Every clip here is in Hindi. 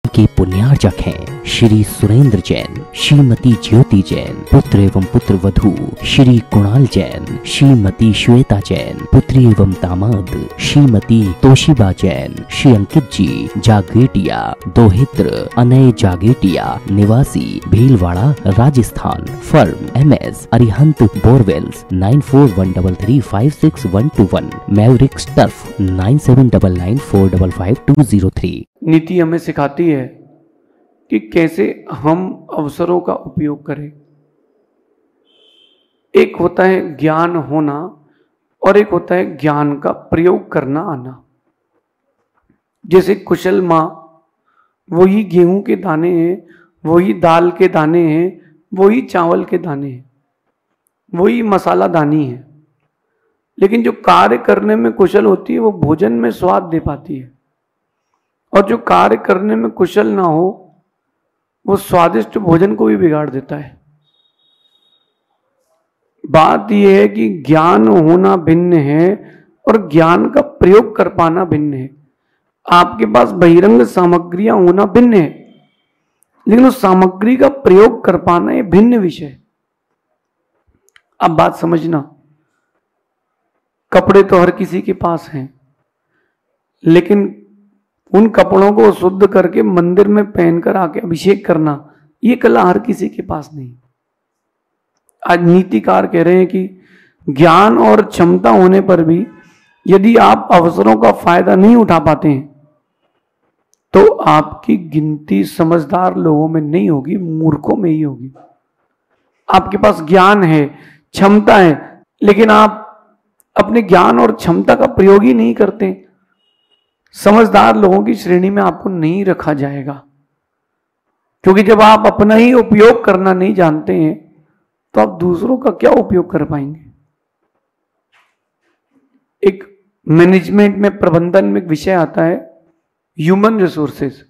के पुण्यार्चक हैं श्री सुरेंद्र जैन, श्रीमती ज्योति जैन, पुत्र एवं पुत्र वधू श्री कुणाल जैन, श्रीमती श्वेता जैन, पुत्री एवं दामाद श्रीमती तोशिबा जैन, श्री अंकित जी जागेटिया, दोहित्र अनय जागेटिया, निवासी Bhilwara Rajasthan, firm MS Arihant borewells 9413356121, Mavericks turf 9799455203। नीति हमें सिखाती है कि कैसे हम अवसरों का उपयोग करें। एक होता है ज्ञान होना और एक होता है ज्ञान का प्रयोग करना आना। जैसे कुशल माँ, वही गेहूं के दाने हैं, वही दाल के दाने हैं, वही चावल के दाने हैं, वही मसाला दानी है, लेकिन जो कार्य करने में कुशल होती है वो भोजन में स्वाद दे पाती है, और जो कार्य करने में कुशल ना हो वो स्वादिष्ट भोजन को भी बिगाड़ देता है। बात यह है कि ज्ञान होना भिन्न है और ज्ञान का प्रयोग कर पाना भिन्न है। आपके पास बहिरंग सामग्रियां होना भिन्न है, लेकिन उस सामग्री का प्रयोग कर पाना ये भिन्न विषय। अब बात समझना, कपड़े तो हर किसी के पास हैं, लेकिन उन कपड़ों को शुद्ध करके मंदिर में पहनकर आके अभिषेक करना, ये कला हर किसी के पास नहीं। आज नीतिकार कह रहे हैं कि ज्ञान और क्षमता होने पर भी यदि आप अवसरों का फायदा नहीं उठा पाते हैं तो आपकी गिनती समझदार लोगों में नहीं होगी, मूर्खों में ही होगी। आपके पास ज्ञान है, क्षमता है, लेकिन आप अपने ज्ञान और क्षमता का प्रयोग ही नहीं करते, समझदार लोगों की श्रेणी में आपको नहीं रखा जाएगा। क्योंकि जब आप अपना ही उपयोग करना नहीं जानते हैं तो आप दूसरों का क्या उपयोग कर पाएंगे। एक मैनेजमेंट में, प्रबंधन में एक विषय आता है ह्यूमन रिसोर्सेज।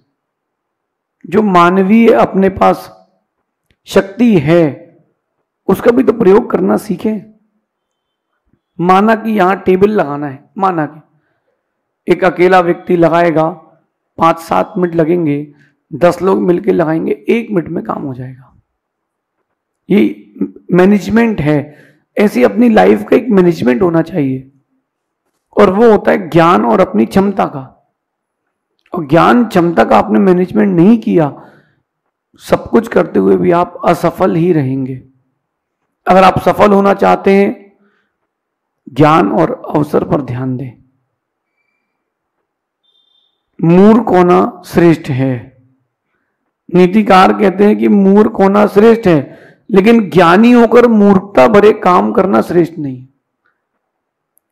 जो मानवीय अपने पास शक्ति है उसका भी तो प्रयोग करना सीखें। माना कि यहां टेबल लगाना है, माना कि एक अकेला व्यक्ति लगाएगा, 5-7 मिनट लगेंगे, 10 लोग मिलकर लगाएंगे, 1 मिनट में काम हो जाएगा। ये मैनेजमेंट है। ऐसी अपनी लाइफ का एक मैनेजमेंट होना चाहिए, और वो होता है ज्ञान और अपनी क्षमता का। और ज्ञान क्षमता का आपने मैनेजमेंट नहीं किया, सब कुछ करते हुए भी आप असफल ही रहेंगे। अगर आप सफल होना चाहते हैं, ज्ञान और अवसर पर ध्यान दें। मूर्ख होना श्रेष्ठ है। नीतिकार कहते हैं कि मूर्ख होना श्रेष्ठ है, लेकिन ज्ञानी होकर मूर्खता भरे काम करना श्रेष्ठ नहीं।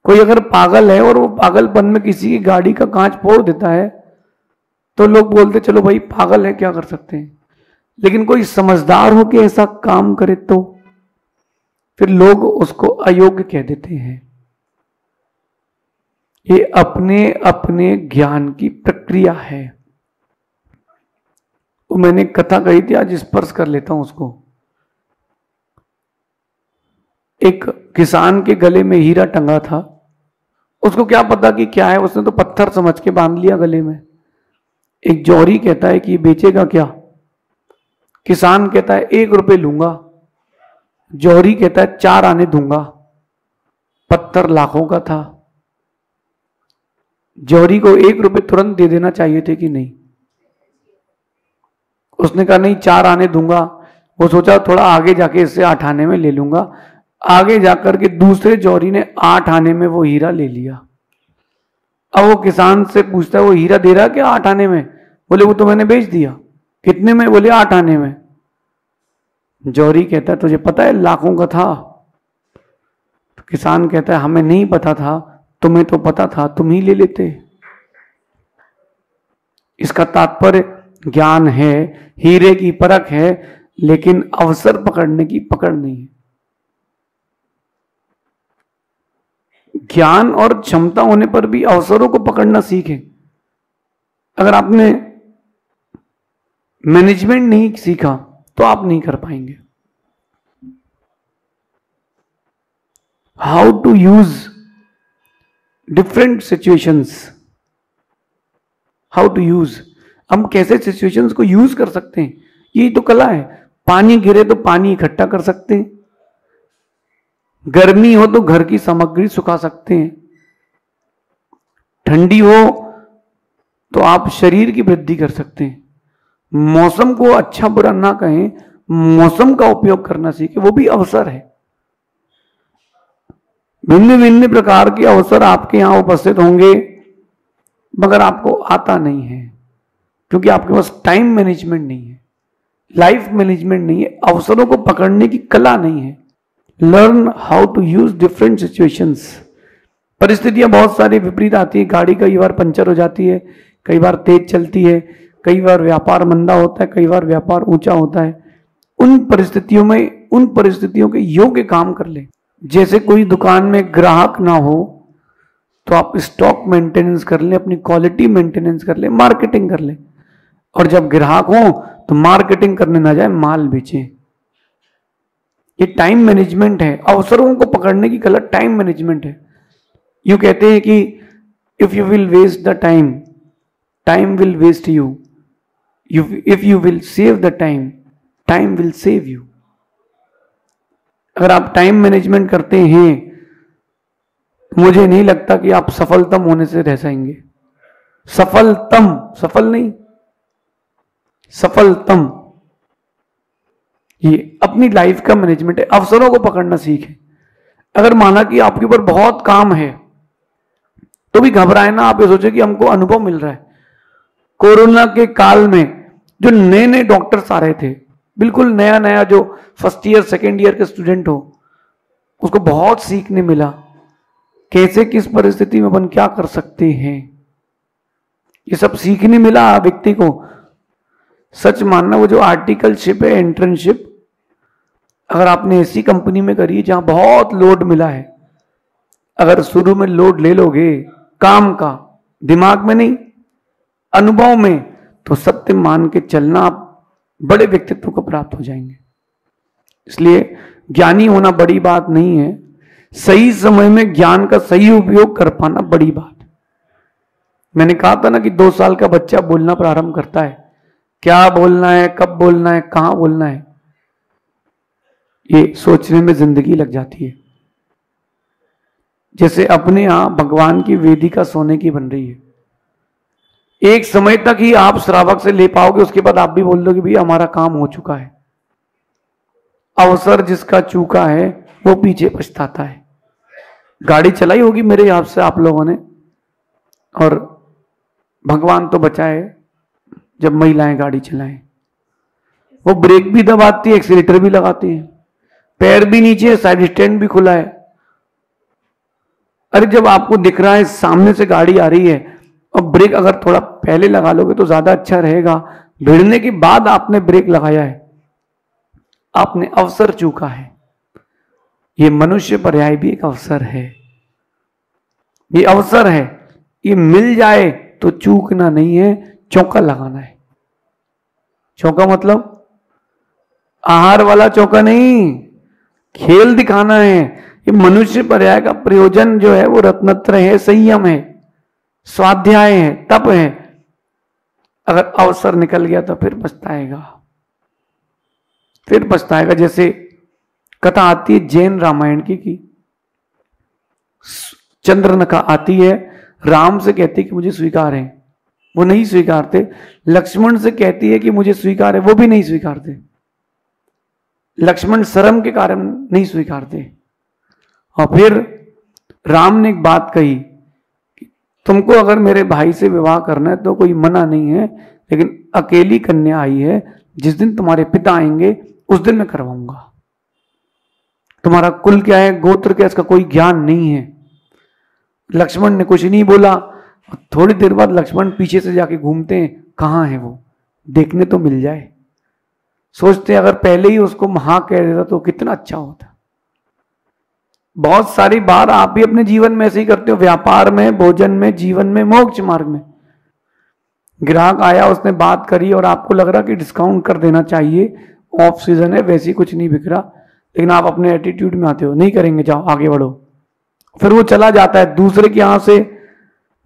कोई अगर पागल है और वो पागलपन में किसी की गाड़ी का कांच फोड़ देता है तो लोग बोलते चलो भाई पागल है, क्या कर सकते हैं। लेकिन कोई समझदार हो के ऐसा काम करे तो फिर लोग उसको अयोग्य कह देते हैं। ये अपने अपने ज्ञान की प्रक्रिया है। तो मैंने कथा कही थी, आज स्पर्श कर लेता हूं उसको। एक किसान के गले में हीरा टंगा था, उसको क्या पता कि क्या है, उसने तो पत्थर समझ के बांध लिया गले में। एक जौहरी कहता है कि बेचेगा क्या? किसान कहता है 1 रुपए लूंगा। जौहरी कहता है 4 आने दूंगा। पत्थर लाखों का था। जौहरी को 1 रुपए तुरंत दे देना चाहिए थे कि नहीं? उसने कहा नहीं, 4 आने दूंगा। वो सोचा थोड़ा आगे जाके इससे 8 आने में ले लूंगा। आगे जाकर के दूसरे जौहरी ने 8 आने में वो हीरा ले लिया। अब वो किसान से पूछता है वो हीरा दे रहा क्या 8 आने में? बोले वो तो मैंने बेच दिया। कितने में? बोले 8 आने में। जौहरी कहता है तुझे पता है लाखों का था? तो किसान कहता है हमें नहीं पता था, तुम्हें तो पता था, तुम ही ले लेते। इसका तात्पर्य ज्ञान है, हीरे की परख है, लेकिन अवसर पकड़ने की पकड़ नहीं है। ज्ञान और क्षमता होने पर भी अवसरों को पकड़ना सीखें। अगर आपने मैनेजमेंट नहीं सीखा तो आप नहीं कर पाएंगे। How to use different situations, how to use. हम कैसे सिचुएशंस को यूज कर सकते हैं, यही तो कला है। पानी गिरे तो पानी इकट्ठा कर सकते हैं, गर्मी हो तो घर की सामग्री सुखा सकते हैं, ठंडी हो तो आप शरीर की वृद्धि कर सकते हैं। मौसम को अच्छा बुरा ना कहें, मौसम का उपयोग करना सीखें, वो भी अवसर है। भिन्न भिन्न प्रकार के अवसर आपके यहां उपस्थित होंगे, मगर आपको आता नहीं है क्योंकि आपके पास टाइम मैनेजमेंट नहीं है, लाइफ मैनेजमेंट नहीं है, अवसरों को पकड़ने की कला नहीं है। Learn how to use different situations. परिस्थितियां बहुत सारी विपरीत आती है, गाड़ी कई बार पंचर हो जाती है, कई बार तेज चलती है, कई बार व्यापार मंदा होता है, कई बार व्यापार ऊंचा होता है। उन परिस्थितियों में उन परिस्थितियों के योग्य काम कर ले। जैसे कोई दुकान में ग्राहक ना हो तो आप स्टॉक मेंटेनेंस कर ले, अपनी क्वालिटी मेंटेनेंस कर ले, मार्केटिंग कर ले, और जब ग्राहक हो तो मार्केटिंग करने ना जाए, माल बेचे। ये टाइम मैनेजमेंट है, अवसरों को पकड़ने की कला टाइम मैनेजमेंट है। यूं कहते हैं कि if you will waste the time, time will waste you, if you will save the time, time will save you. अगर आप टाइम मैनेजमेंट करते हैं, मुझे नहीं लगता कि आप सफलतम होने से रह जाएंगे। सफलतम, सफल नहीं, सफलतम। ये अपनी लाइफ का मैनेजमेंट है, अवसरों को पकड़ना सीखें। अगर माना कि आपके ऊपर बहुत काम है तो भी घबराए ना, आप ये सोचे कि हमको अनुभव मिल रहा है। कोरोना के काल में जो नए नए डॉक्टर्स आ रहे थे, बिल्कुल नया नया, जो फर्स्ट ईयर सेकेंड ईयर के स्टूडेंट हो, उसको बहुत सीखने मिला, कैसे किस परिस्थिति में अपन क्या कर सकते हैं, ये सब सीखने मिला व्यक्ति को। सच मानना, वो जो आर्टिकलशिप है, इंटर्नशिप, अगर आपने ऐसी कंपनी में करी जहां बहुत लोड मिला है, अगर शुरू में लोड ले लोगे काम का, दिमाग में नहीं अनुभव में, तो सत्य मान के चलना, आप बड़े व्यक्तित्व को प्राप्त हो जाएंगे। इसलिए ज्ञानी होना बड़ी बात नहीं है, सही समय में ज्ञान का सही उपयोग कर पाना बड़ी बात। मैंने कहा था ना कि 2 साल का बच्चा बोलना प्रारंभ करता है, क्या बोलना है, कब बोलना है, कहां बोलना है, ये सोचने में जिंदगी लग जाती है। जैसे अपने यहां भगवान की वेदिका सोने की बन रही है, एक समय तक ही आप श्रावक से ले पाओगे, उसके बाद आप भी बोल दोगे भैया हमारा काम हो चुका है। अवसर जिसका चूका है वो पीछे पछताता है। गाड़ी चलाई होगी मेरे हिसाब से आप लोगों ने, और भगवान तो बचाए जब महिलाएं गाड़ी चलाएं, वो ब्रेक भी दबाती है, एक्सीलेटर भी लगाती है, पैर भी नीचे है, साइड स्टैंड भी खुला है। अरे जब आपको दिख रहा है सामने से गाड़ी आ रही है और ब्रेक अगर थोड़ा पहले लगा लोगे तो ज्यादा अच्छा रहेगा, भिड़ने के बाद आपने ब्रेक लगाया है, आपने अवसर चूका है। ये मनुष्य पर्याय भी एक अवसर है, ये अवसर है, ये मिल जाए तो चूकना नहीं है, चौका लगाना है। चौका मतलब आहार वाला चौका नहीं, खेल दिखाना है। ये मनुष्य पर्याय का प्रयोजन जो है वो रत्नत्र है, संयम है, स्वाध्याय है, तप है। अगर अवसर निकल गया तो फिर पछताएगा, फिर पछताएगा। जैसे कथा आती है जैन रामायण की चंद्रनखा आती है, राम से कहती है कि मुझे स्वीकार है, वो नहीं स्वीकारते। लक्ष्मण से कहती है कि मुझे स्वीकार है, वो भी नहीं स्वीकारते। लक्ष्मण शर्म के कारण नहीं स्वीकारते। और फिर राम ने एक बात कही कि तुमको अगर मेरे भाई से विवाह करना है तो कोई मना नहीं है, लेकिन अकेली कन्या आई है, जिस दिन तुम्हारे पिता आएंगे उस दिन मैं करवाऊंगा। तुम्हारा कुल क्या है, गोत्र क्या, इसका कोई ज्ञान नहीं है। लक्ष्मण ने कुछ नहीं बोला। थोड़ी देर बाद लक्ष्मण पीछे से जाके घूमते हैं, कहां है वो, देखने तो मिल जाए। सोचते अगर पहले ही उसको हाँ कह देता तो कितना अच्छा होता। बहुत सारी बार आप भी अपने जीवन में ऐसे ही करते हो, व्यापार में, भोजन में, जीवन में, मोक्ष मार्ग में। ग्राहक आया, उसने बात करी और आपको लग रहा कि डिस्काउंट कर देना चाहिए, ऑफ सीजन है, वैसे ही कुछ नहीं बिक रहा, लेकिन आप अपने एटीट्यूड में आते हो, नहीं करेंगे, जाओ आगे बढ़ो। फिर वो चला जाता है, दूसरे के यहां से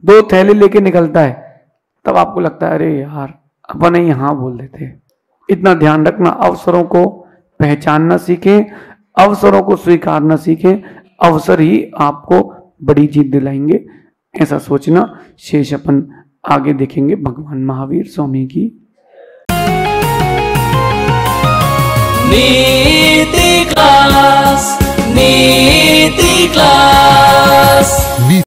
2 थैले लेके निकलता है, तब आपको लगता है अरे यार अपन यहाँ बोल देते हैं। इतना ध्यान रखना, अवसरों को पहचानना सीखें, अवसरों को स्वीकारना सीखें, अवसर ही आपको बड़ी जीत दिलाएंगे, ऐसा सोचना। शेष अपन आगे देखेंगे। भगवान महावीर स्वामी की नीति क्लास।